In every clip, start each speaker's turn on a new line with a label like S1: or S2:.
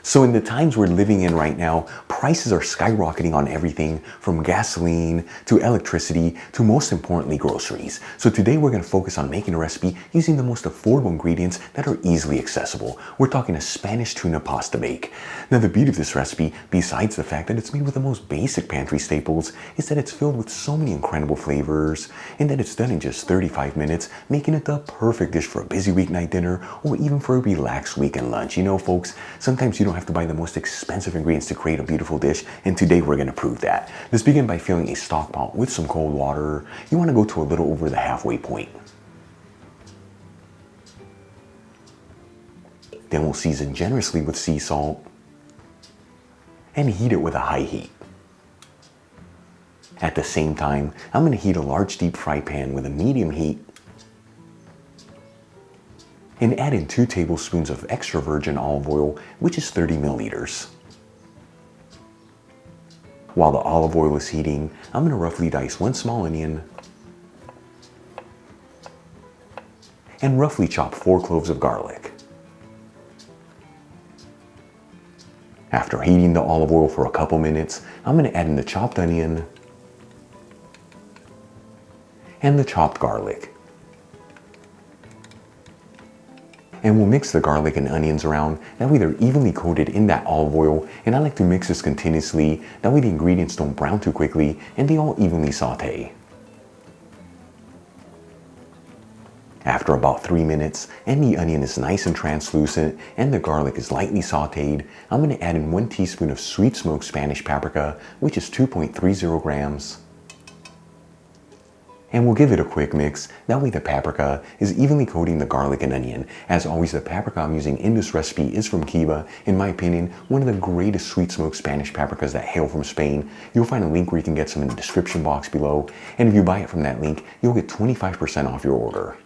S1: So in the times we're living in right now, prices are skyrocketing on everything from gasoline to electricity to, most importantly, groceries. So today we're going to focus on making a recipe using the most affordable ingredients that are easily accessible. We're talking a Spanish tuna pasta bake. Now the beauty of this recipe, besides the fact that it's made with the most basic pantry staples, is that it's filled with so many incredible flavors and that it's done in just 35 minutes, making it the perfect dish for a busy weeknight dinner or even for a relaxed weekend lunch. You know, folks, sometimes you don't have to buy the most expensive ingredients to create a beautiful dish, and today we're going to prove that. Let's begin by filling a stock pot with some cold water. You want to go to a little over the halfway point. Then we'll season generously with sea salt and heat it with a high heat. At the same time, I'm going to heat a large deep fry pan with a medium heat and add in 2 tablespoons of extra virgin olive oil, which is 30 milliliters. While the olive oil is heating, I'm going to roughly dice 1 small onion and roughly chop 4 cloves of garlic. After heating the olive oil for a couple minutes, I'm going to add in the chopped onion and the chopped garlic. And we'll mix the garlic and onions around, that way they're evenly coated in that olive oil, and I like to mix this continuously, that way the ingredients don't brown too quickly and they all evenly saute. After about 3 minutes, and the onion is nice and translucent and the garlic is lightly sauteed, I'm going to add in 1 teaspoon of sweet smoked Spanish paprika, which is 2.30 grams. And we'll give it a quick mix, that way the paprika is evenly coating the garlic and onion. As always, the paprika I'm using in this recipe is from Cuba. In my opinion, one of the greatest sweet smoked Spanish paprikas that hail from Spain. You'll find a link where you can get some in the description box below. And if you buy it from that link, you'll get 25% off your order.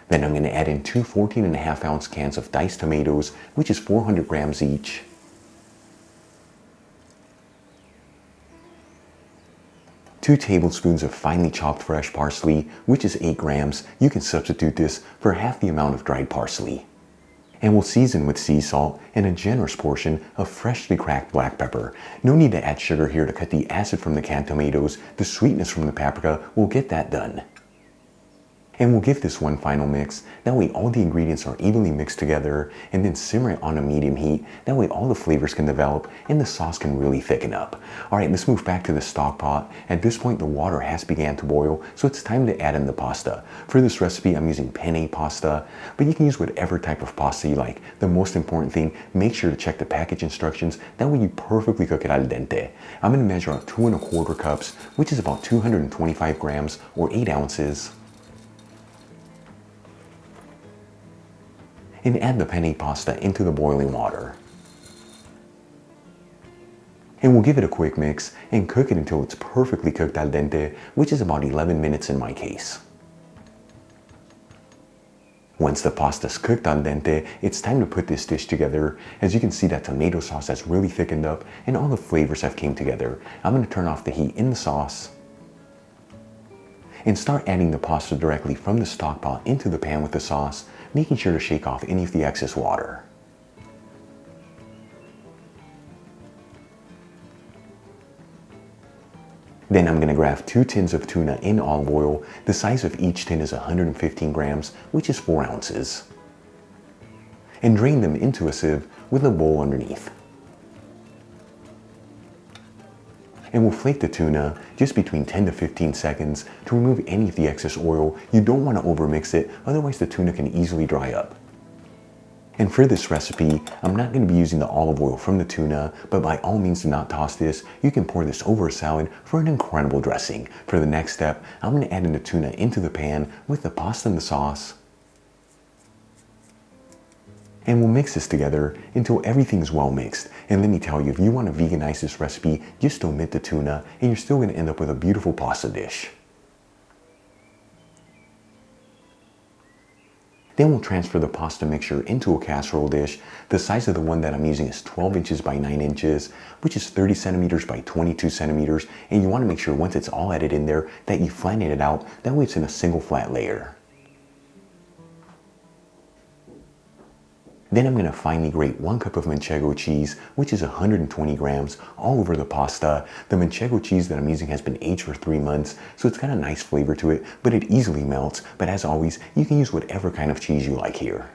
S1: Then I'm going to add in 2 14.5-ounce cans of diced tomatoes, which is 400 grams each. 2 tablespoons of finely chopped fresh parsley, which is 8 grams. You can substitute this for half the amount of dried parsley. And we'll season with sea salt and a generous portion of freshly cracked black pepper. No need to add sugar here to cut the acid from the canned tomatoes. The sweetness from the paprika will get that done. And we'll give this one final mix, that way all the ingredients are evenly mixed together, and then simmer it on a medium heat, that way all the flavors can develop and the sauce can really thicken up. Alright, let's move back to the stock pot. At this point the water has began to boil, so it's time to add in the pasta. For this recipe I'm using penne pasta, but you can use whatever type of pasta you like. The most important thing, make sure to check the package instructions, that way you perfectly cook it al dente. I'm going to measure out 2 1/4 cups, which is about 225 grams or 8 ounces. And add the penne pasta into the boiling water. And we'll give it a quick mix and cook it until it's perfectly cooked al dente, which is about 11 minutes in my case. Once the pasta's cooked al dente, it's time to put this dish together. As you can see, that tomato sauce has really thickened up and all the flavors have came together. I'm going to turn off the heat in the sauce and start adding the pasta directly from the stock pot into the pan with the sauce, making sure to shake off any of the excess water. Then I'm going to grab 2 tins of tuna in olive oil. The size of each tin is 115 grams, which is 4 ounces. And drain them into a sieve with a bowl underneath. And we'll flake the tuna just between 10 to 15 seconds to remove any of the excess oil. You don't want to overmix it, otherwise the tuna can easily dry up. And for this recipe, I'm not going to be using the olive oil from the tuna, but by all means do not toss this. You can pour this over a salad for an incredible dressing. For the next step, I'm going to add in the tuna into the pan with the pasta and the sauce. And we'll mix this together until everything's well mixed. And let me tell you, if you want to veganize this recipe, just omit the tuna and you're still going to end up with a beautiful pasta dish. Then we'll transfer the pasta mixture into a casserole dish. The size of the one that I'm using is 12 inches by 9 inches, which is 30 centimeters by 22 centimeters. And you want to make sure once it's all added in there that you flatten it out. That way it's in a single flat layer. Then I'm going to finely grate 1 cup of manchego cheese, which is 120 grams, all over the pasta. The manchego cheese that I'm using has been aged for 3 months, so it's got a nice flavor to it, but it easily melts. But as always, you can use whatever kind of cheese you like here.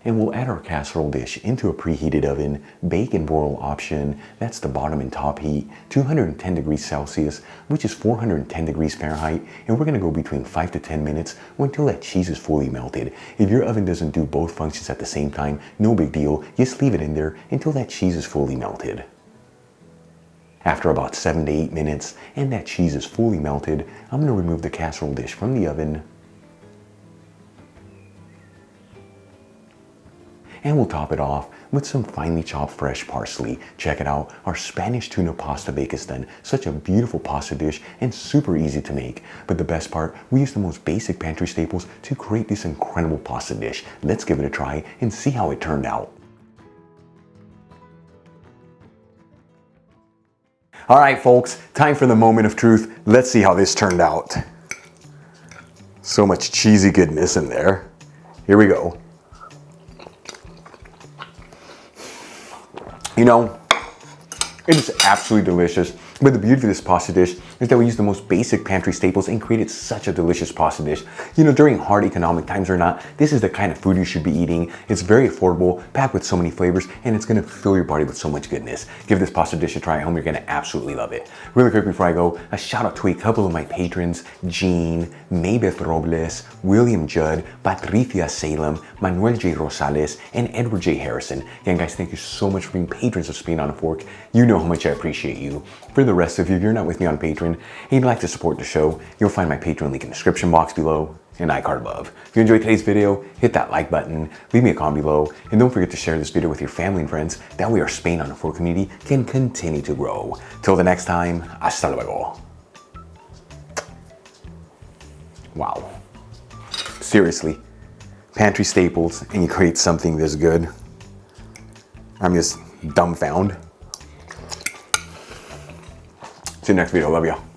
S1: And we'll add our casserole dish into a preheated oven, bake and broil option, that's the bottom and top heat, 210 degrees Celsius, which is 410 degrees Fahrenheit, and we're gonna go between 5 to 10 minutes until that cheese is fully melted. If your oven doesn't do both functions at the same time, no big deal, just leave it in there until that cheese is fully melted. After about 7 to 8 minutes, and that cheese is fully melted, I'm gonna remove the casserole dish from the oven, and we'll top it off with some finely chopped fresh parsley. Check it out, our Spanish tuna pasta bake is done. Such a beautiful pasta dish and super easy to make. But the best part, we use the most basic pantry staples to create this incredible pasta dish. Let's give it a try and see how it turned out. All right, folks, time for the moment of truth. Let's see how this turned out. So much cheesy goodness in there. Here we go. You know, it is absolutely delicious. But the beauty of this pasta dish is that we use the most basic pantry staples and created such a delicious pasta dish. You know, during hard economic times or not, this is the kind of food you should be eating. It's very affordable, packed with so many flavors, and it's gonna fill your body with so much goodness. Give this pasta dish a try at home, you're gonna absolutely love it. Really quick before I go, a shout out to a couple of my patrons, Jean, Maybeth Robles, William Judd, Patricia Salem, Manuel J. Rosales, and Edward J. Harrison. Again, guys, thank you so much for being patrons of Spain on a Fork. You know how much I appreciate you. For the rest of you, if you're not with me on Patreon and you'd like to support the show, you'll find my Patreon link in the description box below and iCard above. If you enjoyed today's video, hit that like button, leave me a comment below, and don't forget to share this video with your family and friends. That way our Spain on a Fork community can continue to grow. Till the next time, hasta luego. Wow. Seriously, pantry staples and you create something this good. I'm just dumbfounded. See you next video. Love ya.